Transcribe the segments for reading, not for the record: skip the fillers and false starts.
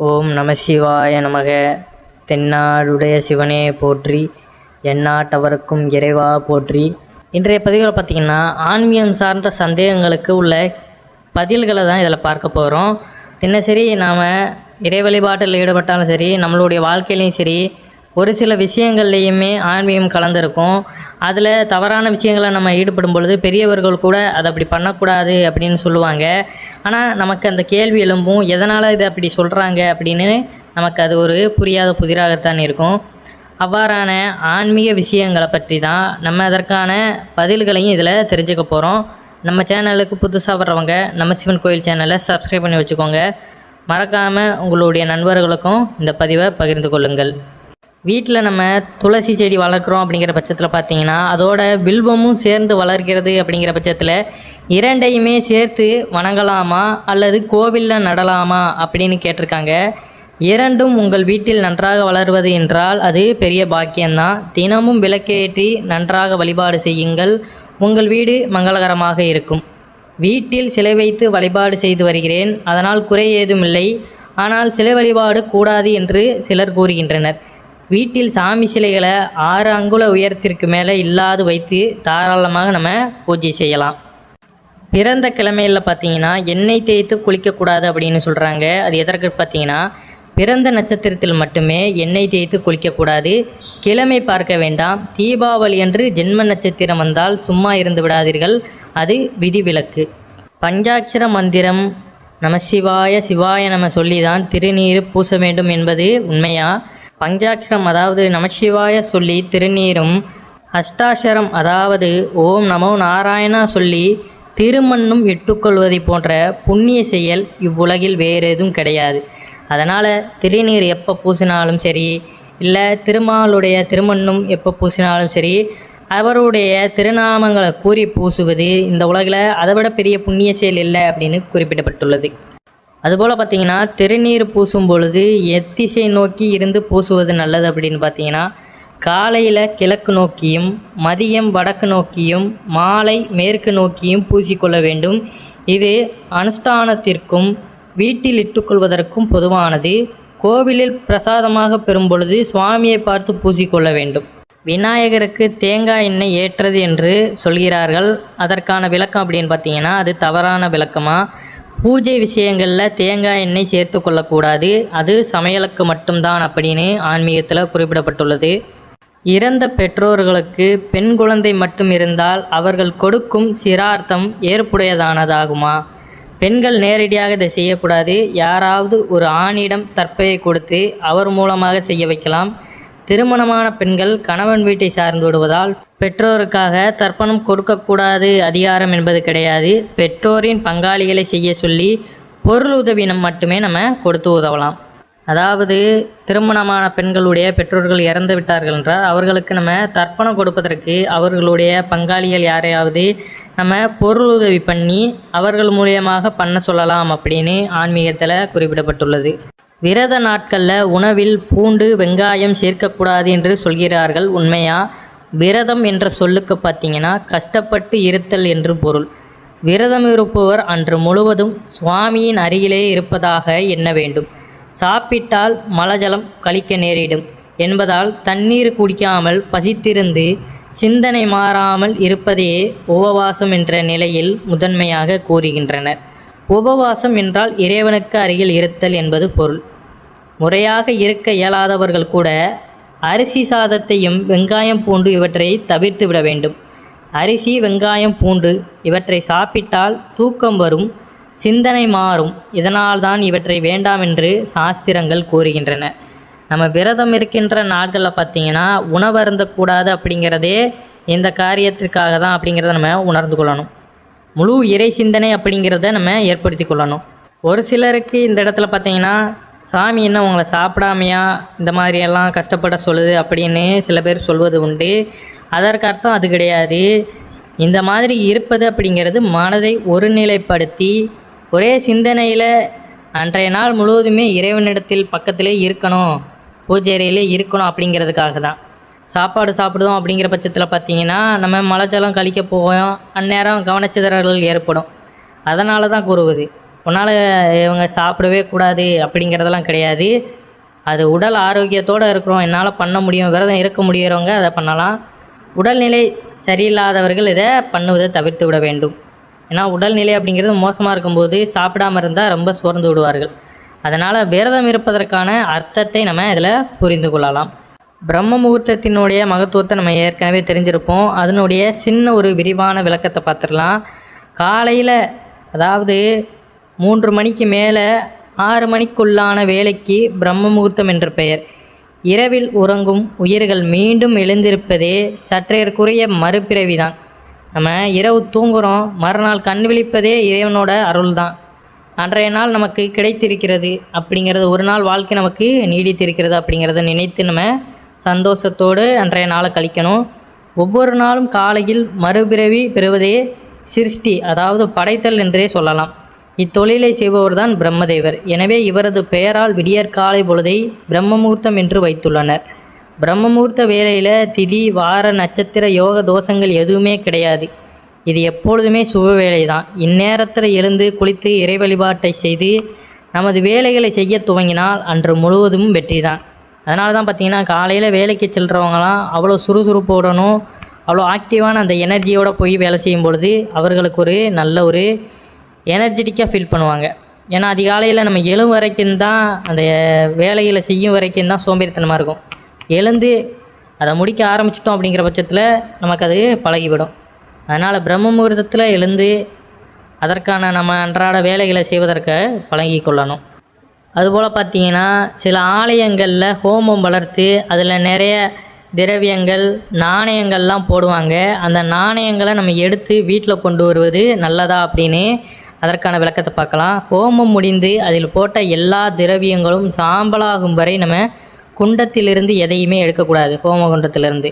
ஓம் நம சிவாய நமக. தென்னாடுடைய சிவனே போற்றி, எந்நாட்டவருக்கும் இறைவா போற்றி. இன்றைய பதிவில் பார்த்திங்கன்னா ஆன்மீகம் சார்ந்த சந்தேகங்களுக்கு உள்ள பதில்களை தான் இதில் பார்க்க போகிறோம். தினசரி நாம் இறை வழிபாட்டில் ஈடுபட்டாலும் சரி, நம்மளுடைய வாழ்க்கையிலையும் சரி, ஒரு சில விஷயங்கள்லேயுமே ஆன்மீகம் கலந்துருக்கும். அதில் தவறான விஷயங்களை நம்ம ஈடுபடும் பொழுது பெரியவர்கள் கூட அதை அப்படி பண்ணக்கூடாது அப்படின்னு சொல்லுவாங்க. ஆனால் நமக்கு அந்த கேள்வி எழும்பும், எதனால் இதை அப்படி சொல்கிறாங்க அப்படின்னு நமக்கு அது ஒரு புரியாத புதிராகத்தான் இருக்கும். அவ்வாறான ஆன்மீக விஷயங்களை பற்றி தான் நம்ம அதற்கான பதில்களையும் இதில் தெரிஞ்சுக்க போகிறோம். நம்ம சேனலுக்கு புதுசாக வர்றவங்க நம்ம சிவன் கோயில் சேனலை சப்ஸ்கிரைப் பண்ணி வச்சுக்கோங்க. மறக்காமல் உங்களுடைய நண்பர்களுக்கும் இந்த பதிவை பகிர்ந்து கொள்ளுங்கள். வீட்டில் நம்ம துளசி செடி வளர்க்குறோம் அப்படிங்கிற பட்சத்தில் பார்த்திங்கன்னா அதோட வில்வமும் சேர்ந்து வளர்கிறது. அப்படிங்கிற பட்சத்தில் இரண்டையுமே சேர்த்து வணங்கலாமா அல்லது கோவிலில் நடலாமா அப்படின்னு கேட்டிருக்காங்க. இரண்டும் உங்கள் வீட்டில் நன்றாக வளர்வது என்றால் அது பெரிய பாக்கியம்தான். தினமும் விளக்கேற்றி நன்றாக வழிபாடு செய்யுங்கள், உங்கள் வீடு மங்களகரமாக இருக்கும். வீட்டில் சிலை வைத்து வழிபாடு செய்து வருகிறேன், அதனால் குறை ஏதும் இல்லை. ஆனால் சிலை வழிபாடு கூடாது என்று சிலர் கூறுகின்றனர். வீட்டில் சாமி சிலைகளை 6 அங்குல உயரத்திற்கு மேலே இல்லாது வைத்து தாராளமாக நம்ம பூஜை செய்யலாம். பிறந்த கிழமையில் பார்த்திங்கன்னா எண்ணெய் தேய்த்து குளிக்கக்கூடாது அப்படின்னு சொல்கிறாங்க. அது எதற்கு பார்த்திங்கன்னா, பிறந்த நட்சத்திரத்தில் மட்டுமே எண்ணெய் தேய்த்து குளிக்கக்கூடாது. கிழமை பார்க்க வேண்டாம். தீபாவளி அன்று ஜென்ம நட்சத்திரம் வந்தால் சும்மா இருந்து விடாதீர்கள், அது விதிவிலக்கு. பஞ்சாட்சர மந்திரம் நமசிவாய சிவாய நம சொல்லி தான் திருநீர் பூச வேண்டும் என்பது உண்மையா? பஞ்சாட்சரம் அதாவது நமசிவாய சொல்லி திருநீரும், அஷ்டாட்சரம் அதாவது ஓம் நமோ நாராயணா சொல்லி திருமண்ணும் இட்டுக்கொள்வதை போன்ற புண்ணிய செயல் இவ்வுலகில் வேறு எதுவும் கிடையாது. அதனால் திருநீர் எப்போ பூசினாலும் சரி, இல்லை திருமாலுடைய திருமண்ணும் எப்போ பூசினாலும் சரி, அவருடைய திருநாமங்களை கூறி பூசுவது இந்த உலகில் அதை விட பெரிய புண்ணிய செயல் இல்லை அப்படின்னு குறிப்பிடப்பட்டுள்ளது. அதுபோல் பார்த்திங்கன்னா திருநீர் பூசும் பொழுது எத்திசை நோக்கி இருந்து பூசுவது நல்லது அப்படின்னு பார்த்திங்கன்னா, காலையில் கிழக்கு நோக்கியும், மதியம் வடக்கு நோக்கியும், மாலை மேற்கு நோக்கியும் பூசிக்கொள்ள வேண்டும். இது அனுஷ்டானத்திற்கும் வீட்டில் இட்டுக்கொள்வதற்கும் பொதுவானது. கோவிலில் பிரசாதமாக பெறும் பொழுது சுவாமியை பார்த்து பூசிக்கொள்ள வேண்டும். விநாயகருக்கு தேங்காய் எண்ணெய் ஏற்றது என்று சொல்கிறார்கள். அதற்கான விளக்கம் அப்படின்னு பார்த்திங்கன்னா அது தவறான விளக்கமாக. பூஜை விஷயங்களில் தேங்காய் எண்ணெய் சேர்த்து கொள்ளக்கூடாது, அது சமையலுக்கு மட்டும்தான் அப்படின்னு ஆன்மீகத்தில் குறிப்பிடப்பட்டுள்ளது. இறந்த பெற்றோர்களுக்கு பெண் குழந்தை மட்டும் இருந்தால் அவர்கள் கொடுக்கும் சிரார்த்தம் ஏற்புடையதானதாகுமா? பெண்கள் நேரடியாக இதை செய்யக்கூடாது. யாராவது ஒரு ஆணிடம் தற்பையை கொடுத்து அவர் மூலமாக செய்ய வைக்கலாம். திருமணமான பெண்கள் கணவன் வீட்டை சார்ந்து விடுவதால் பெற்றோருக்காக தர்ப்பணம் கொடுக்கக்கூடாது அதிகாரம் என்பது கிடையாது. பெற்றோரின் பங்காளிகளை செய்ய சொல்லி பொருள் உதவி மட்டுமே நம்ம கொடுத்து உதவலாம். அதாவது திருமணமான பெண்களுடைய பெற்றோர்கள் இறந்து விட்டார்கள் என்றால் அவர்களுக்கு நம்ம தர்ப்பணம் கொடுப்பதற்கு அவர்களுடைய பங்காளிகள் யாரையாவது நம்ம பொருள் உதவி பண்ணி அவர்கள் மூலியமாக பண்ண சொல்லலாம் அப்படின்னு ஆன்மீகத்தில் குறிப்பிடப்பட்டுள்ளது. விரத நாட்களில் உணவில் பூண்டு வெங்காயம் சேர்க்கக்கூடாது என்று சொல்கிறார்கள். உண்மையா? விரதம் என்ற சொல்லுக்கு பார்த்திங்கன்னா கஷ்டப்பட்டு இருத்தல் என்று பொருள். விரதம் இருப்பவர் அன்று முழுவதும் சுவாமியின் அருகிலே இருப்பதாக எண்ண வேண்டும். சாப்பிட்டால் மலஜலம் கழிக்க நேரிடும் என்பதால் தண்ணீர் குடிக்காமல் பசித்திருந்து சிந்தனை மாறாமல் இருப்பதையே உபவாசம் என்ற நிலையில் முதன்மையாக கூறுகின்றனர். உபவாசம் என்றால் இறைவனுக்கு அருகில் இருத்தல் என்பது பொருள். முறையாக இருக்க இயலாதவர்கள் கூட அரிசி சாதத்தையும் வெங்காயம் பூண்டு இவற்றை தவிர்த்து விட வேண்டும். அரிசி வெங்காயம் பூண்டு இவற்றை சாப்பிட்டால் தூக்கம் வரும், சிந்தனை மாறும். இதனால்தான் இவற்றை வேண்டாம் என்று சாஸ்திரங்கள் கூறுகின்றன. நம்ம விரதம் இருக்கின்ற நாட்களில் பார்த்திங்கன்னா உணவருந்தக்கூடாது அப்படிங்கிறதே இந்த காரியத்திற்காக தான் அப்படிங்கிறத நம்ம உணர்ந்து கொள்ளணும். முழு இறை சிந்தனை அப்படிங்கிறத நம்ம ஏற்படுத்தி கொள்ளணும். ஒரு சிலருக்கு இந்த இடத்துல பார்த்திங்கன்னா சாமி என்ன உங்களை சாப்பிடாமையா இந்த மாதிரியெல்லாம் கஷ்டப்பட சொல்லுது அப்படின்னு சில பேர் சொல்வது உண்டு. அதற்கு அர்த்தம் அது கிடையாது. இந்த மாதிரி இருப்பது அப்படிங்கிறது மனதை ஒருநிலைப்படுத்தி ஒரே சிந்தனையில் அன்றைய நாள் முழுவதுமே இறைவனிடத்தில் பக்கத்திலே இருக்கணும், பூஜை அறையிலே இருக்கணும் அப்படிங்கிறதுக்காக தான். சாப்பாடு சாப்பிடுவோம் அப்படிங்கிற பட்சத்தில் பார்த்திங்கன்னா நம்ம மலஜலம் கழிக்க போவோம், அந்நேரம் கவனச்சிதறல்கள் ஏற்படும். அதனால தான் கூறுவது. உன்னால் இவங்க சாப்பிடவே கூடாது அப்படிங்கிறதெல்லாம் கிடையாது. அது உடல் ஆரோக்கியத்தோடு இருக்கிறோம், என்னால் பண்ண முடியும், விரதம் இருக்க முடியறவங்க அதை பண்ணலாம். உடல்நிலை சரியில்லாதவர்கள் இதை பண்ணுவதை தவிர்த்து விட வேண்டும். ஏன்னா உடல்நிலை அப்படிங்கிறது மோசமாக இருக்கும்போது சாப்பிடாமல் இருந்தால் ரொம்ப சோர்ந்து விடுவார்கள். அதனால் விரதம் இருப்பதற்கான அர்த்தத்தை நம்ம இதில் புரிந்து கொள்ளலாம். பிரம்ம முகூர்த்தத்தினுடைய மகத்துவத்தை நம்ம ஏற்கனவே தெரிஞ்சிருப்போம். அதனுடைய சின்ன ஒரு விரிவான விளக்கத்தை பார்த்துடலாம். காலையில் அதாவது 3 மணிக்கு மேலே 6 மணிக்குள்ளான வேலைக்கு பிரம்ம முகூர்த்தம் என்று பெயர். இரவில் உறங்கும் உயிர்கள் மீண்டும் எழுந்திருப்பதே சற்றேற்குரிய மறுபிறவிதான். நம்ம இரவு தூங்குகிறோம், மறுநாள் கண் விழிப்பதே இறைவனோட அருள் தான். அன்றைய நாள் நமக்கு கிடைத்திருக்கிறது அப்படிங்கிறது, ஒரு நாள் வாழ்க்கை நமக்கு நீடித்திருக்கிறது அப்படிங்கிறத நினைத்து நம்ம சந்தோஷத்தோடு அன்றைய நாளை கழிக்கணும். ஒவ்வொரு நாளும் காலையில் மறுபிறவி பெறுவதே சிருஷ்டி, அதாவது படைத்தல் என்றே சொல்லலாம். இத்தொழிலை செய்பவர் தான் பிரம்மதேவர். எனவே இவரது பெயரால் விடியற்காலை பொழுதை பிரம்ம முகூர்த்தம் என்று வைத்துள்ளனர். பிரம்ம முகூர்த்த வேளையில் திதி, வார, நட்சத்திர, யோக தோஷங்கள் எதுவுமே கிடையாது. இது எப்பொழுதுமே சுப வேலை தான். இந்நேரத்தில் எழுந்து குளித்து இறை வழிபாட்டை செய்து நமது வேலைகளை செய்ய துவங்கினால் அன்று முழுவதும் வெற்றி தான். அதனால தான் பார்த்திங்கன்னா காலையில் வேலைக்கு செல்கிறவங்களாம் அவ்வளோ சுறுசுறுப்போடணும், அவ்வளோ ஆக்டிவான அந்த எனர்ஜியோடு போய் வேலை செய்யும் பொழுது அவர்களுக்கு ஒரு நல்ல ஒரு எனர்ஜெட்டிக்காக ஃபீல் பண்ணுவாங்க. ஏன்னா அதிகாலையில் நம்ம எழும் வரைக்கும் தான், அந்த வேலைகளை செய்யும் வரைக்கும் தான் சோம்பேறித்தனமாக இருக்கும். எழுந்து அதை முடிக்க ஆரம்பிச்சிட்டோம் அப்படிங்கிற பட்சத்தில் நமக்கு அது பழகிவிடும். அதனால் பிரம்ம முகூர்த்தத்தில் எழுந்து அதற்கான நம்ம அன்றாட வேலைகளை செய்வதற்கு பழகி கொள்ளணும். அதுபோல் பார்த்திங்கன்னா சில ஆலயங்களில் ஹோமம் வளர்த்து அதில் நிறைய திரவியங்கள், நாணயங்கள்லாம் போடுவாங்க. அந்த நாணயங்களை நம்ம எடுத்து வீட்டில் கொண்டு வருவது நல்லதா அப்படின்னு அதற்கான விளக்கத்தை பார்க்கலாம். ஹோமம் முடிந்து அதில் போட்ட எல்லா திரவியங்களும் சாம்பலாகும் வரை நம்ம குண்டத்திலிருந்து எதையுமே எடுக்கக்கூடாது. ஹோம குண்டத்திலிருந்து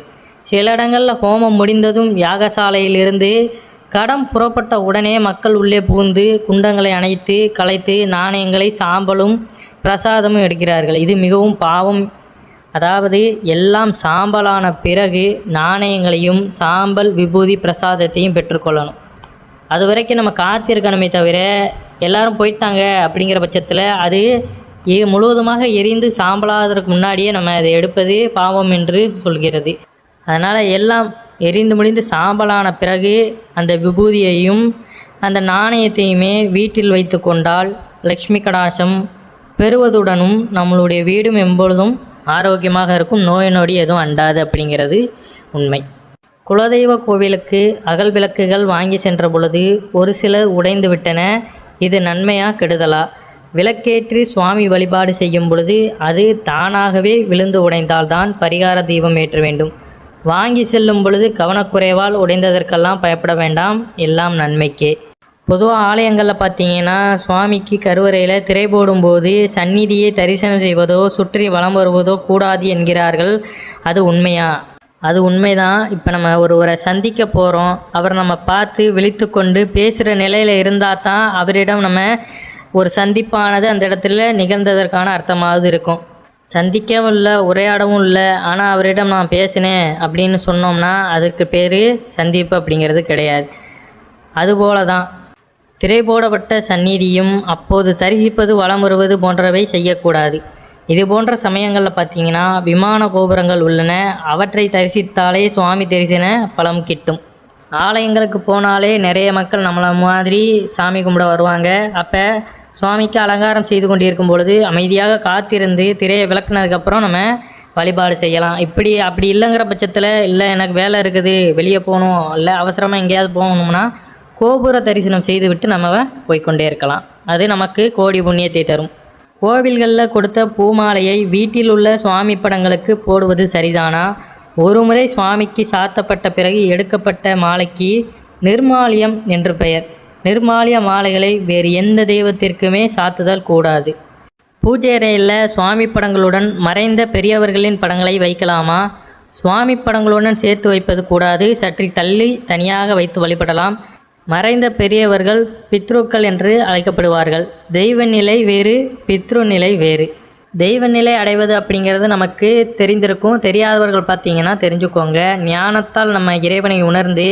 சில இடங்களில் ஹோமம் முடிந்ததும் யாகசாலையிலிருந்து கடம் புறப்பட்ட உடனே மக்கள் உள்ளே புகுந்து குண்டங்களை அணைத்து கலைத்து நாணயங்களை சாம்பலும் பிரசாதமும் எடுக்கிறார்கள். இது மிகவும் பாவம். அதாவது எல்லாம் சாம்பலான பிறகு நாணயங்களையும் சாம்பல் விபூதி பிரசாதத்தையும் பெற்றுக்கொள்ளணும். அது வரைக்கும் நம்ம காத்திருக்கணுமே தவிர எல்லாரும் போயிட்டாங்க அப்படிங்கிற பட்சத்தில் அது முழுவதுமாக எரிந்து சாம்பலாவதற்கு முன்னாடியே நம்ம அதை எடுப்பது பாவம் என்று சொல்கிறது. அதனால் எல்லாம் எரிந்து முடிந்து சாம்பலான பிறகு அந்த விபூதியையும் அந்த நாணயத்தையுமே வீட்டில் வைத்து கொண்டால் லக்ஷ்மி கடாசம் பெறுவதுடனும் நம்மளுடைய வீடும் எப்பொழுதும் ஆரோக்கியமாக இருக்கும், நோய் நொடி எதுவும் அண்டாது அப்படிங்கிறது உண்மை. குலதெய்வ கோவிலுக்கு அகல் விளக்குகள் வாங்கி சென்ற பொழுது ஒரு சிலர் உடைந்து விட்டன. இது நன்மையா கெடுதலா? விளக்கேற்றி சுவாமி வழிபாடு செய்யும் பொழுது அது தானாகவே விழுந்து உடைந்தால்தான் பரிகார தீபம் ஏற்ற வேண்டும். வாங்கி செல்லும் பொழுது கவனக்குறைவால் உடைந்ததற்கெல்லாம் பயப்பட வேண்டாம், எல்லாம் நன்மைக்கே. பொதுவாக ஆலயங்களில் பார்த்தீங்கன்னா சுவாமிக்கு கருவறையில் திரை போடும்போது சந்நிதியை தரிசனம் செய்வதோ சுற்றி வலம் வருவதோ கூடாது என்கிறார்கள். அது உண்மையா? அது உண்மைதான். இப்போ நம்ம ஒருவரை சந்திக்க போகிறோம், அவர் நம்ம பார்த்து விழித்து கொண்டு பேசுகிற நிலையில் இருந்தால் தான் அவரிடம் நம்ம ஒரு சந்திப்பானது அந்த இடத்துல நிகழ்ந்ததற்கான அர்த்தமாவது இருக்கும். சந்திக்கவும் இல்லை, உரையாடவும் இல்லை, ஆனால் அவரிடம் நான் பேசினேன் அப்படின்னு சொன்னோம்னா அதுக்கு பேர் சந்திப்பு அப்படிங்கிறது கிடையாது. அதுபோல தான் திரை போடப்பட்ட சந்நிதியும் அப்போது தரிசிப்பது வலம் வருவது போன்றவை செய்யக்கூடாது. இது போன்ற சமயங்களில் பார்த்தீங்கன்னா விமான கோபுரங்கள் உள்ளன, அவற்றை தரிசித்தாலே சுவாமி தரிசன பலம் கிட்டும். ஆலயங்களுக்கு போனாலே நிறைய மக்கள் நம்மளை மாதிரி சாமி கும்பிட வருவாங்க. அப்போ சுவாமிக்கு அலங்காரம் செய்து கொண்டிருக்கும் பொழுது அமைதியாக காத்திருந்து திரையை விளக்குனதுக்கப்புறம் நம்ம வழிபாடு செய்யலாம். அப்படி இல்லைங்கிற பட்சத்தில் இல்லை எனக்கு வேலை இருக்குது, வெளியே போகணும், இல்லை அவசரமாக எங்கேயாவது போகணும்னா கோபுர தரிசனம் செய்துவிட்டு நம்ம போய்கொண்டே இருக்கலாம். அது நமக்கு கோடி புண்ணியத்தை தரும். கோவில்களில் கொடுத்த பூமாலையை வீட்டில் உள்ள சுவாமி படங்களுக்கு போடுவது சரிதானா? ஒரு முறை சுவாமிக்கு சாத்தப்பட்ட பிறகு எடுக்கப்பட்ட மாலைக்கு நிர்மாலியம் என்று பெயர். நிர்மாலிய மாலைகளை வேறு எந்த தெய்வத்திற்குமே சாத்துதல் கூடாது. பூஜை அறையில் சுவாமி படங்களுடன் மறைந்த பெரியவர்களின் படங்களை வைக்கலாமா? சுவாமி படங்களுடன் சேர்த்து வைப்பது கூடாது. சற்று தள்ளி தனியாக வைத்து வழிபடலாம். மறைந்த பெரியவர்கள் பித்ருக்கள் என்று அழைக்கப்படுவார்கள். தெய்வ நிலை வேறு, பித்ரு நிலை வேறு. தெய்வ நிலை அடைவது அப்படிங்கிறது நமக்கு தெரிந்திருக்கும். தெரியாதவர்கள் பார்த்தீங்கன்னா தெரிஞ்சுக்கோங்க. ஞானத்தால் நம்ம இறைவனை உணர்ந்து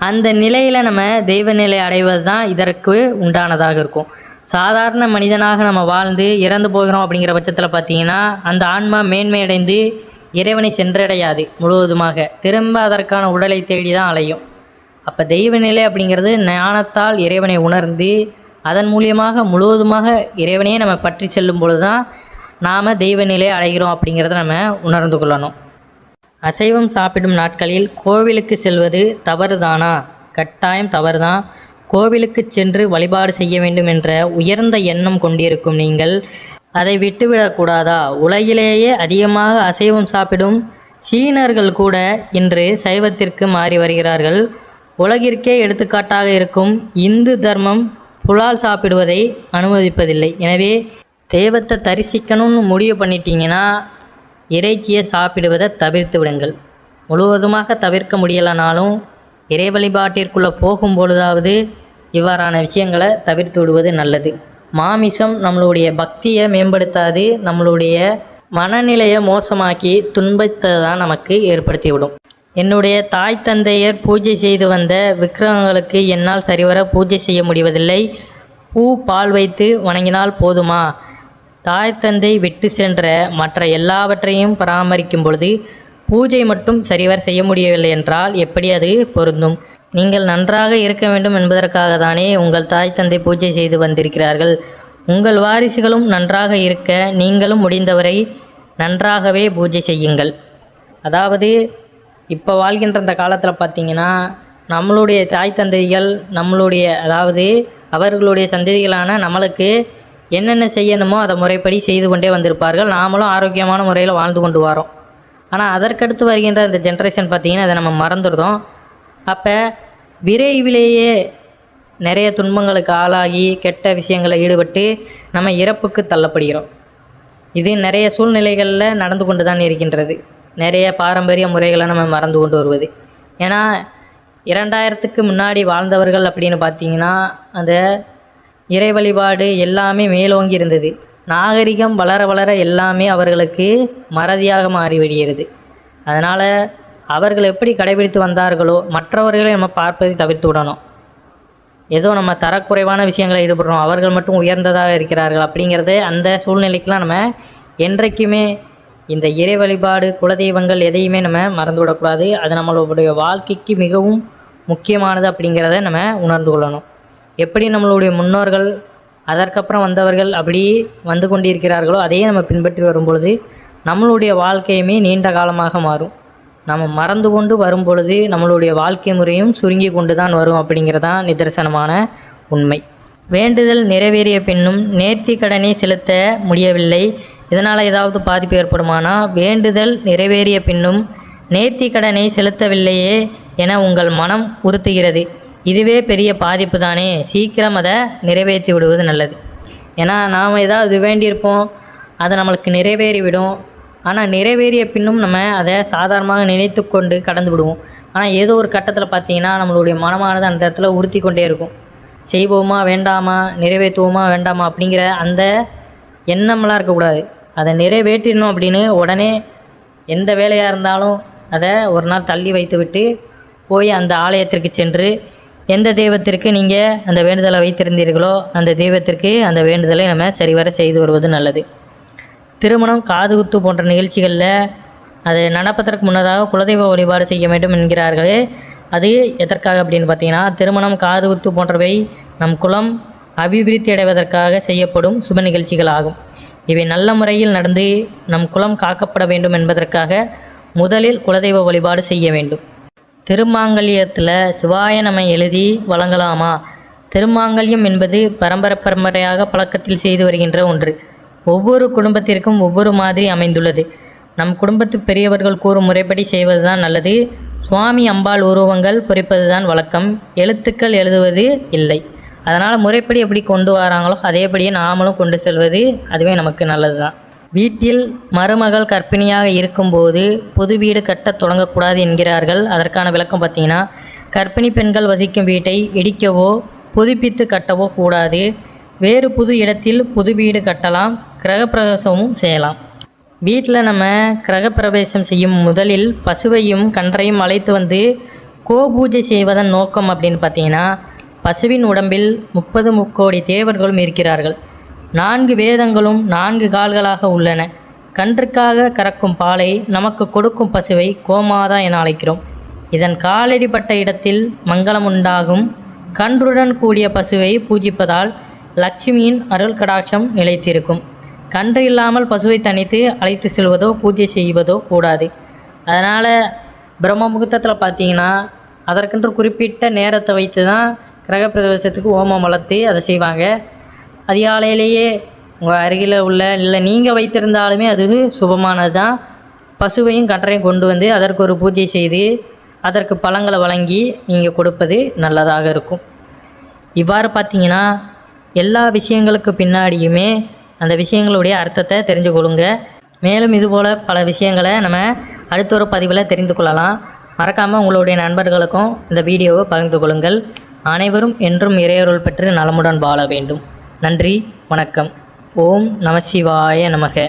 அந்த நிலையில் நம்ம தெய்வ நிலை அடைவது தான் இதற்கு உண்டானதாக இருக்கும். சாதாரண மனிதனாக நம்ம வாழ்ந்து இறந்து போகிறோம் அப்படிங்கிற பட்சத்தில் பார்த்திங்கன்னா அந்த ஆன்மா மேன்மையடைந்து இறைவனை சென்றடையாது முழுவதுமாக, திரும்ப அதற்கான உடலை தேடி தான் அலையும். அப்போ தெய்வ நிலை அப்படிங்கிறது ஞானத்தால் இறைவனை உணர்ந்து அதன் மூலியமாக முழுவதுமாக இறைவனையே நம்ம பற்றி செல்லும் பொழுது தான் நாம் தெய்வ நிலையை அடைகிறோம் அப்படிங்கிறத நம்ம உணர்ந்து கொள்ளணும். அசைவம் சாப்பிடும் நாட்களில் கோவிலுக்கு செல்வது தவறுதானா? கட்டாயம் தவறுதான். கோவிலுக்கு சென்று வழிபாடு செய்ய வேண்டும் என்ற உயர்ந்த எண்ணம் கொண்டிருக்கும் நீங்கள் அதை விட்டுவிடக்கூடாதா? உலகிலேயே அதிகமாக அசைவம் சாப்பிடும் சீனர்கள் கூட இன்று சைவத்திற்கு மாறி வருகிறார்கள். உலகிற்கே எடுத்துக்காட்டாக இருக்கும் இந்து தர்மம் புலால் சாப்பிடுவதை அனுமதிப்பதில்லை. எனவே தெய்வத்தை தரிசிக்கணும்னு முடிவு பண்ணிட்டீங்கன்னா இறைச்சியை சாப்பிடுவதை தவிர்த்து விடுங்கள். முழுவதுமாக தவிர்க்க முடியலைனாலும் இறை வழிபாட்டிற்குள்ளே போகும்பொழுதாவது இவ்வாறான விஷயங்களை தவிர்த்து விடுவது நல்லது. மாமிசம் நம்மளுடைய பக்தியை மேம்படுத்தாது, நம்மளுடைய மனநிலையை மோசமாக்கி துன்பத்தை தான் நமக்கு ஏற்படுத்திவிடும். என்னுடைய தாய் தந்தையர் பூஜை செய்து வந்த விக்கிரகங்களுக்கு என்னால் சரிவர பூஜை செய்ய முடிவதில்லை. பூ பால் வைத்து வணங்கினால் போதுமா? தாய் தந்தை விட்டு சென்ற மற்ற எல்லாவற்றையும் பராமரிக்கும் பொழுது பூஜை மட்டும் சரிவர செய்ய முடியவில்லை என்றால் எப்படி அது பொருந்தும்? நீங்கள் நன்றாக இருக்க வேண்டும் என்பதற்காக தானே உங்கள் தாய் தந்தை பூஜை செய்து வந்திருக்கிறார்கள். உங்கள் வாரிசுகளும் நன்றாக இருக்க நீங்களும் முடிந்தவரை நன்றாகவே பூஜை செய்யுங்கள். அதாவது இப்போ வாழ்கின்ற அந்த காலத்தில் பார்த்திங்கன்னா நம்மளுடைய தாய் தந்தைகள் அதாவது அவர்களுடைய சந்ததிகளான நம்மளுக்கு என்னென்ன செய்யணுமோ அதை முறைப்படி செய்து கொண்டே வந்திருப்பார்கள். நாமளும் ஆரோக்கியமான முறையில் வாழ்ந்து கொண்டு வரோம். ஆனால் அதற்கடுத்து வருகின்ற இந்த ஜென்ரேஷன் பார்த்திங்கன்னா அதை நம்ம மறந்துடுறோம். அப்போ விரைவிலேயே நிறைய துன்பங்களுக்கு ஆளாகி கெட்ட விஷயங்களில் ஈடுபட்டு நம்ம இறப்புக்கு தள்ளப்படுகிறோம். இது நிறைய சூழ்நிலைகளில் நடந்து கொண்டு தான் இருக்கின்றது. நிறைய பாரம்பரிய முறைகளை நம்ம மறந்து கொண்டு வருவது. ஏன்னா 2000க்கு முன்னாடி வாழ்ந்தவர்கள் அப்படின்னு பார்த்திங்கன்னா அந்த இறை வழிபாடு எல்லாமே மேலோங்கி இருந்தது. நாகரிகம் வளர வளர எல்லாமே அவர்களுக்கு மறதியாக மாறிவிடுகிறது. அதனால் அவர்கள் எப்படி கடைபிடித்து வந்தார்களோ மற்றவர்களை நம்ம பார்ப்பதை தவிர்த்து விடணும். ஏதோ நம்ம தரக்குறைவான விஷயங்களை ஈடுபடுறோம், அவர்கள் மட்டும் உயர்ந்ததாக இருக்கிறார்கள் அப்படிங்கிறது அந்த சூழ்நிலைக்கெலாம் நம்ம என்றைக்குமே இந்த இறை வழிபாடு குலதெய்வங்கள் எதையுமே நம்ம மறந்து விடக்கூடாது. அது நம்மளுடைய வாழ்க்கைக்கு மிகவும் முக்கியமானது அப்படிங்கிறத நம்ம உணர்ந்து கொள்ளணும். எப்படி நம்மளுடைய முன்னோர்கள் அதற்கப்புறம் வந்தவர்கள் அப்படி வந்து கொண்டிருக்கிறார்களோ அதையே நம்ம பின்பற்றி வரும்பொழுது நம்மளுடைய வாழ்க்கையுமே நீண்ட காலமாக மாறும். நம்ம மறந்து கொண்டு வரும் பொழுது நம்மளுடைய வாழ்க்கை முறையும் சுருங்கி கொண்டு தான் வரும் அப்படிங்கிறதான் நிதர்சனமான உண்மை. வேண்டுதல் நிறைவேறிய பின்னும் நேர்த்தி கடனை செலுத்த முடியவில்லை, இதனால் ஏதாவது பாதிப்பு ஏற்படுமானா? வேண்டுதல் நிறைவேறிய பின்னும் நேர்த்தி கடனை செலுத்தவில்லையே என உங்கள் மனம் உறுத்துகிறது. இதுவே பெரிய பாதிப்பு தானே. சீக்கிரம் அதை நிறைவேற்றி விடுவது நல்லது. ஏன்னா நாம் ஏதாவது வேண்டியிருப்போம், அது நம்மளுக்கு நிறைவேறிவிடும். ஆனால் நிறைவேறிய பின்னும் நம்ம அதை சாதாரணமாக நினைத்து கொண்டு கடந்து விடுவோம். ஆனால் ஏதோ ஒரு கட்டத்தில் பார்த்திங்கன்னா நம்மளுடைய மனமானது அந்த இடத்துல உறுத்தி கொண்டே இருக்கும். செய்வோமா வேண்டாமா, நிறைவேற்றுவோமா வேண்டாமா அப்படிங்கிற அந்த எண்ணம்லாம் இருக்கக்கூடாது. அதை நிறைவேற்றிடணும் அப்படின்னு உடனே எந்த வேலையாக இருந்தாலும் அதை ஒரு நாள் தள்ளி வைத்து விட்டு போய் அந்த ஆலயத்திற்கு சென்று எந்த தெய்வத்திற்கு நீங்கள் அந்த வேண்டுதலை வைத்திருந்தீர்களோ அந்த தெய்வத்திற்கு அந்த வேண்டுதலை நம்ம சரிவர செய்து வருவது நல்லது. திருமணம், காதுகுத்து போன்ற நிகழ்ச்சிகளில் அது நடப்பதற்கு முன்னதாக குலதெய்வ வழிபாடு செய்ய வேண்டும் என்கிறார்களே, அது எதற்காக அப்படின்னு பார்த்தீங்கன்னா திருமணம், காதுகுத்து போன்றவை நம் குலம் அபிவிருத்தி அடைவதற்காக செய்யப்படும் சுப நிகழ்ச்சிகள் ஆகும். இவை நல்ல முறையில் நடந்து நம் குலம் காக்கப்பட வேண்டும் என்பதற்காக முதலில் குலதெய்வ வழிபாடு செய்ய வேண்டும். திருமாங்கல்யத்தில் சிவாய நம எழுதி வழங்கலாமா? திருமாங்கல்யம் என்பது பரம்பரையாக பழக்கத்தில் செய்து வருகின்ற ஒன்று. ஒவ்வொரு குடும்பத்திற்கும் ஒவ்வொரு மாதிரி அமைந்துள்ளது. நம் குடும்பத்து பெரியவர்கள் கூறும் முறைப்படி செய்வது தான் நல்லது. சுவாமி அம்பாள் உருவங்கள் பொறிப்பது தான் வழக்கம், எழுத்துக்கள் எழுதுவது இல்லை. அதனால் முறைப்படி எப்படி கொண்டு வராங்களோ அதேபடியே நாமளும் கொண்டு செல்வது அதுவே நமக்கு நல்லது தான். வீட்டில் மருமகள் கர்ப்பிணியாக இருக்கும்போது புது வீடு கட்ட தொடங்கக்கூடாது என்கிறார்கள். அதற்கான விளக்கம் பார்த்திங்கன்னா, கர்ப்பிணி பெண்கள் வசிக்கும் வீட்டை இடிக்கவோ புதுப்பித்து கட்டவோ கூடாது. வேறு புது இடத்தில் புது வீடு கட்டலாம், கிரகப்பிரவேசமும் செய்யலாம். வீட்டில் நம்ம கிரகப்பிரவேசம் செய்யும் முதலில் பசுவையும் கன்றையும் அழைத்து வந்து கோபூஜை செய்வதன் நோக்கம் அப்படின்னு பார்த்தீங்கன்னா, பசுவின் உடம்பில் 30 முக்கோடி தேவர்களும் இருக்கிறார்கள். 4 வேதங்களும் 4 கால்களாக உள்ளன. கன்றுக்காக கறக்கும் பாலை நமக்கு கொடுக்கும் பசுவை கோமாதா என அழைக்கிறோம். இதன் காலடிப்பட்ட இடத்தில் மங்களம் உண்டாகும். கன்றுடன் கூடிய பசுவை பூஜிப்பதால் லட்சுமியின் அருள் கடாட்சம் நிலைத்திருக்கும். கன்று இல்லாமல் பசுவை தனித்து அழைத்து செல்வதோ பூஜை செய்வதோ கூடாது. அதனால் பிரம்ம முகூர்த்தத்தில் பார்த்தீங்கன்னா அதற்கென்று குறிப்பிட்ட நேரத்தை வைத்து தான் கிரகப்பிரவேசத்துக்கு ஹோமம் வளர்த்து அதை செய்வாங்க. அதிகாலையிலேயே உங்கள் அருகில் உள்ள இல்லை நீங்கள் வைத்திருந்தாலுமே அது சுபமானது தான். பசுவையும் கன்றையும் கொண்டு வந்து அதற்கு ஒரு பூஜை செய்து அதற்கு பழங்களை வழங்கி நீங்கள் கொடுப்பது நல்லதாக இருக்கும். இவ்வாறு பார்த்தீங்கன்னா எல்லா விஷயங்களுக்கு பின்னாடியுமே அந்த விஷயங்களுடைய அர்த்தத்தை தெரிஞ்சு கொள்ளுங்க. மேலும் இதுபோல் பல விஷயங்களை நம்ம அடுத்த ஒரு பதிவில் தெரிந்து கொள்ளலாம். மறக்காமல் உங்களுடைய நண்பர்களுக்கும் இந்த வீடியோவை பகிர்ந்து கொள்ளுங்கள். அனைவரும் என்றும் இறையருள் பெற்று நலமுடன் வாழ வேண்டும். நன்றி, வணக்கம். ஓம் நம சிவாய நமக.